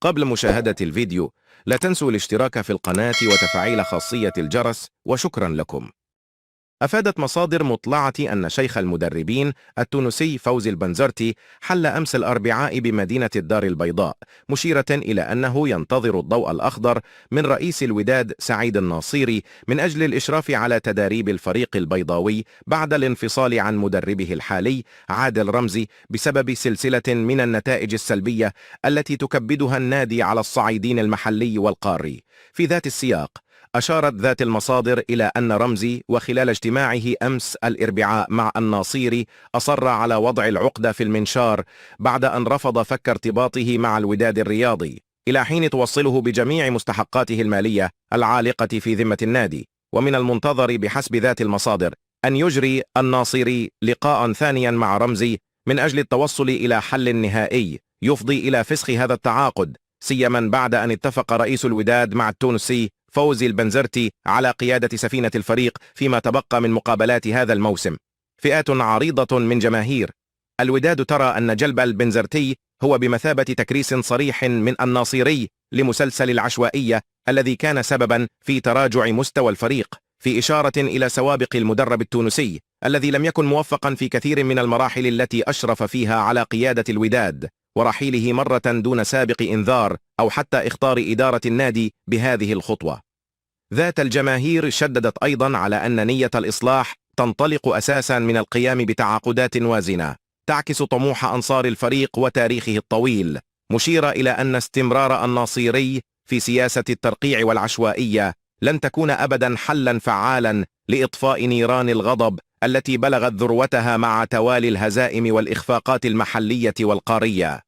قبل مشاهدة الفيديو لا تنسوا الاشتراك في القناة وتفعيل خاصية الجرس، وشكرا لكم. أفادت مصادر مطلعة أن شيخ المدربين التونسي فوزي البنزرتي حل أمس الأربعاء بمدينة الدار البيضاء، مشيرة إلى أنه ينتظر الضوء الأخضر من رئيس الوداد سعيد الناصيري من أجل الإشراف على تداريب الفريق البيضاوي بعد الانفصال عن مدربه الحالي عادل رمزي بسبب سلسلة من النتائج السلبية التي تكبدها النادي على الصعيدين المحلي والقاري. في ذات السياق أشارت ذات المصادر إلى أن رمزي وخلال اجتماعه أمس الأربعاء مع الناصيري أصر على وضع العقدة في المنشار بعد أن رفض فك ارتباطه مع الوداد الرياضي إلى حين توصله بجميع مستحقاته المالية العالقة في ذمة النادي. ومن المنتظر بحسب ذات المصادر أن يجري الناصيري لقاء ثانيا مع رمزي من أجل التوصل إلى حل نهائي يفضي إلى فسخ هذا التعاقد، سيما بعد أن اتفق رئيس الوداد مع التونسي فوزي البنزرتي على قيادة سفينة الفريق فيما تبقى من مقابلات هذا الموسم. فئات عريضة من جماهير الوداد ترى أن جلب البنزرتي هو بمثابة تكريس صريح من الناصيري لمسلسل العشوائية الذي كان سببا في تراجع مستوى الفريق، في إشارة إلى سوابق المدرب التونسي الذي لم يكن موفقا في كثير من المراحل التي أشرف فيها على قيادة الوداد، ورحيله مرة دون سابق إنذار أو حتى إخطار إدارة النادي بهذه الخطوة. ذات الجماهير شددت أيضا على أن نية الإصلاح تنطلق أساسا من القيام بتعاقدات وازنة تعكس طموح أنصار الفريق وتاريخه الطويل، مشيرة إلى أن استمرار الناصيري في سياسة الترقيع والعشوائية لن تكون أبدا حلا فعالا لإطفاء نيران الغضب التي بلغت ذروتها مع توالي الهزائم والإخفاقات المحلية والقارية.